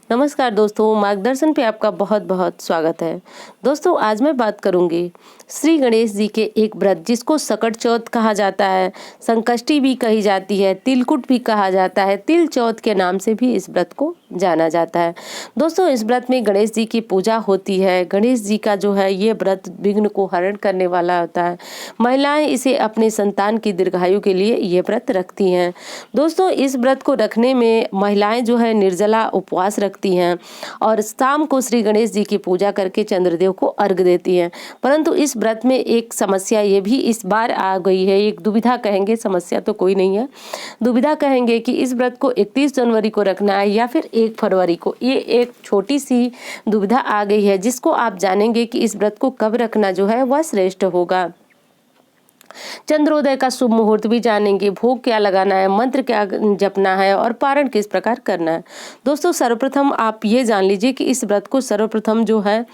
नमस्कार दोस्तों, मार्गदर्शन पे आपका बहुत बहुत स्वागत है। दोस्तों, आज मैं बात करूंगी श्री गणेश जी के एक व्रत जिसको सकट चौथ कहा जाता है, संकष्टी भी कही जाती है, तिलकुट भी कहा जाता है, तिल चौथ के नाम से भी इस व्रत को जाना जाता है। दोस्तों, इस व्रत में गणेश जी की पूजा होती है। गणेश जी का जो है ये व्रत विघ्न को हरण करने वाला होता है। महिलाएं इसे अपने संतान की दीर्घायु के लिए ये व्रत रखती हैं। दोस्तों, इस व्रत को रखने में महिलाएं जो है निर्जला उपवास रखती हैं और शाम को श्री गणेश जी की पूजा करके चंद्रदेव को अर्घ देती हैं। परंतु इस व्रत में एक समस्या ये भी इस बार आ गई है, एक दुविधा कहेंगे, समस्या तो कोई नहीं है, दुविधा कहेंगे कि इस व्रत को 31 जनवरी को रखना है या फिर 1 फरवरी को। ये एक छोटी सी दुविधा आ गई है जिसको आप जानेंगे कि इस व्रत को कब रखना जो है वह श्रेष्ठ होगा। चंद्रोदय का शुभ मुहूर्त भी जानेंगे, भोग क्या लगाना है, मंत्र क्या जपना है और पारण किस प्रकार करना है। दोस्तों, सर्वप्रथम आप ये जान लीजिए कि इस व्रत को सर्वप्रथम जो है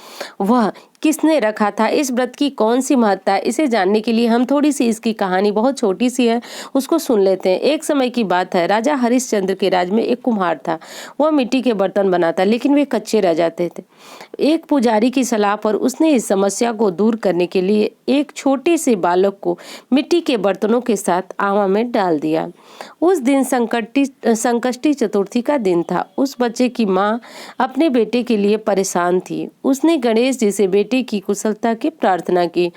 वह किसने रखा था, इस व्रत की कौन सी महत्ता है, इसे जानने के लिए हम थोड़ी सी इसकी कहानी, बहुत छोटी सी है, उसको सुन लेते हैं। एक समय की बात है, राजा हरिश्चंद्र के राज में एक कुम्हार था। वह मिट्टी के बर्तन बनाता लेकिन वे कच्चे रह जाते थे। एक पुजारी की सलाह पर उसने इस समस्या को दूर करने के लिए एक छोटे से बालक को मिट्टी के बर्तनों के साथ आवा में डाल दिया। उस दिन संकष्टी चतुर्थी का दिन था। उस बच्चे की माँ अपने बेटे के लिए परेशान थी। उसने गणेश जी से बेटे की कुशलता की प्रार्थना की।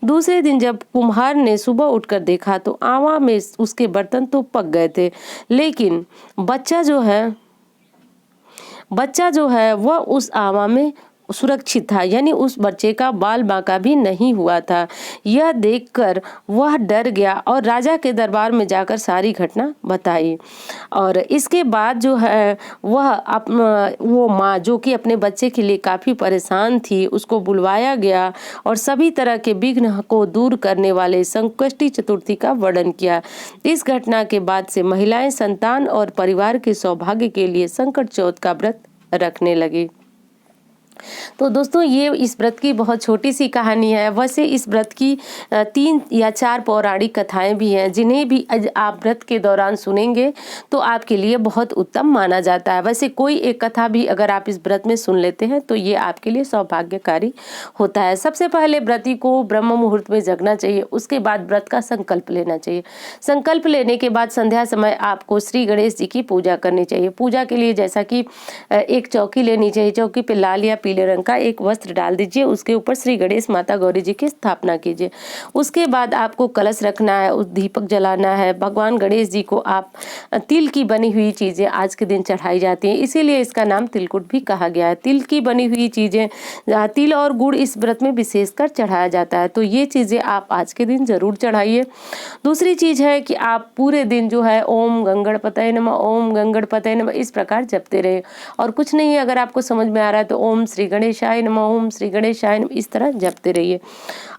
दूसरे दिन जब कुम्हार ने सुबह उठकर देखा तो आवा में उसके बर्तन तो पक गए थे, लेकिन बच्चा जो है वह उस आवा में सुरक्षित था, यानी उस बच्चे का बाल बांका भी नहीं हुआ था। यह देखकर वह डर गया और राजा के दरबार में जाकर सारी घटना बताई। और इसके बाद जो है वो माँ जो कि अपने बच्चे के लिए काफी परेशान थी, उसको बुलवाया गया और सभी तरह के विघ्न को दूर करने वाले संकष्टी चतुर्थी का वर्णन किया। इस घटना के बाद से महिलाएं संतान और परिवार के सौभाग्य के लिए संकट चौथ का व्रत रखने लगी। तो दोस्तों, ये इस व्रत की बहुत छोटी सी कहानी है। वैसे इस व्रत की 3 या 4 पौराणिक कथाएं भी हैं जिन्हें भी आप व्रत के दौरान सुनेंगे तो आपके लिए बहुत उत्तम माना जाता है। वैसे कोई एक कथा भी अगर आप इस व्रत में सुन लेते हैं तो ये आपके लिए सौभाग्यकारी होता है। सबसे पहले व्रती को ब्रह्म मुहूर्त में जगना चाहिए, उसके बाद व्रत का संकल्प लेना चाहिए। संकल्प लेने के बाद संध्या समय आपको श्री गणेश जी की पूजा करनी चाहिए। पूजा के लिए जैसा कि एक चौकी लेनी चाहिए, चौकी पे लाल या पीले रंग का एक वस्त्र डाल दीजिए, उसके ऊपर श्री गणेश माता गौरी जी की स्थापना कीजिए। उसके बाद आपको कलश रखना है, उस दीपक जलाना है। भगवान गणेश जी को आप तिल की बनी हुई चीजें आज के दिन चढ़ाई जाती हैं, इसीलिए इसका नाम तिलकुट भी कहा गया है। तिल की बनी हुई चीजें, तिल और गुड़ इस व्रत में विशेषकर चढ़ाया जाता है, तो ये चीजें आप आज के दिन जरूर चढ़ाइए। दूसरी चीज है कि आप पूरे दिन जो है ओम गंगणपतये नमः, ओम गंगणपतये नमः इस प्रकार जपते रहे। और कुछ नहीं, अगर आपको समझ में आ रहा है तो ओम श्री गणेशाय नमः, ओम श्री गणेशाय नमः इस तरह जपते रहिए।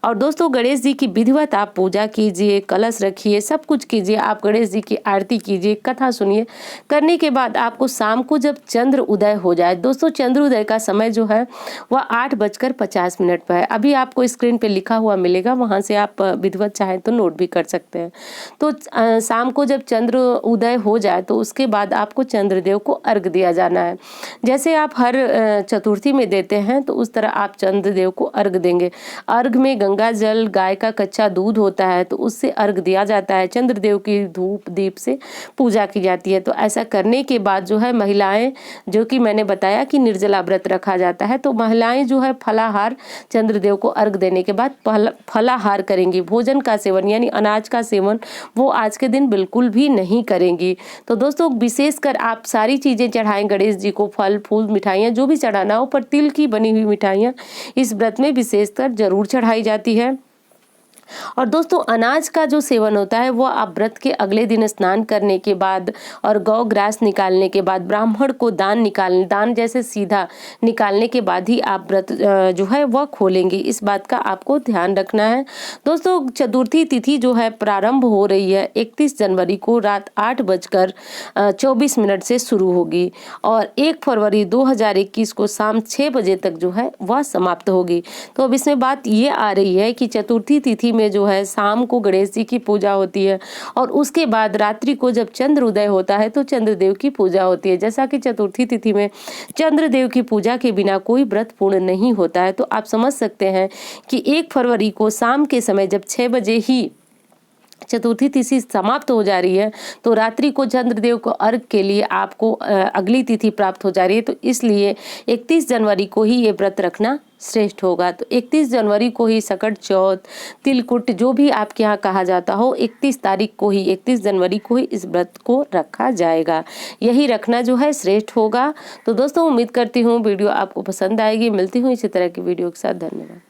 और दोस्तों, गणेश जी की विधिवत आप पूजा कीजिए, कलश रखिए, सब कुछ कीजिए। आप गणेश जी की आरती कीजिए, कथा सुनिए। करने के बाद आपको शाम को जब चंद्र उदय हो जाए, दोस्तों चंद्र उदय का समय जो है वह 8:50 पर है। अभी आपको स्क्रीन पे लिखा हुआ मिलेगा, वहां से आप विधिवत चाहें तो नोट भी कर सकते हैं। तो शाम को जब चंद्र उदय हो जाए तो उसके बाद आपको चंद्रदेव को अर्घ दिया जाना है। जैसे आप हर चतुर्थी में देते हैं तो उस तरह आप चंद्रदेव को अर्घ देंगे। अर्घ में गंगा जल, गाय का कच्चा दूध होता है तो उससे अर्घ दिया जाता है। चंद्रदेव की धूप दीप से पूजा की जाती है। तो ऐसा करने के बाद जो है महिलाएं, जो कि मैंने बताया कि निर्जला व्रत रखा जाता है, तो महिलाएं जो है फलाहार, चंद्रदेव को अर्घ देने के बाद फलाहार करेंगी। भोजन का सेवन यानी अनाज का सेवन वो आज के दिन बिल्कुल भी नहीं करेंगी। तो दोस्तों, विशेषकर आप सारी चीजें चढ़ाएं गणेश जी को, फल फूल मिठाइयाँ जो भी चढ़ाना हो, पर तिल की बनी हुई मिठाइयाँ इस व्रत में विशेषकर जरूर चढ़ाई जाती है। और दोस्तों, अनाज का जो सेवन होता है वो आप व्रत के अगले दिन स्नान करने के बाद और गौ ग्रास निकालने के बाद, ब्राह्मण को दान जैसे सीधा निकालने के बाद ही आप व्रत जो है वह खोलेंगे। इस बात का आपको ध्यान रखना है। दोस्तों, चतुर्थी तिथि जो है प्रारंभ हो रही है 31 जनवरी को रात 8:24 से शुरू होगी और 1 फरवरी 2021 को शाम 6 बजे तक जो है वह समाप्त होगी। तो अब इसमें बात ये आ रही है कि चतुर्थी तिथि में जो है शाम को गणेश जी की पूजा होती है और उसके बाद रात्रि को जब चंद्र उदय होता है तो चंद्रदेव की पूजा होती है। जैसा कि चतुर्थी तिथि में चंद्रदेव की पूजा के बिना कोई व्रत पूर्ण नहीं होता है। तो आप समझ सकते हैं कि 1 फरवरी को शाम के समय जब 6 बजे ही चतुर्थी तिथि समाप्त हो जा रही है तो रात्रि को चंद्रदेव को अर्घ के लिए आपको अगली तिथि प्राप्त हो जा रही है। तो इसलिए 31 जनवरी को ही ये व्रत रखना श्रेष्ठ होगा। तो 31 जनवरी को ही सकट चौथ, तिलकुट जो भी आपके यहाँ कहा जाता हो, 31 तारीख को ही 31 जनवरी को ही इस व्रत को रखा जाएगा। यही रखना जो है श्रेष्ठ होगा। तो दोस्तों उम्मीद करती हूँ वीडियो आपको पसंद आएगी। मिलती हूँ इसी तरह की वीडियो के साथ। धन्यवाद।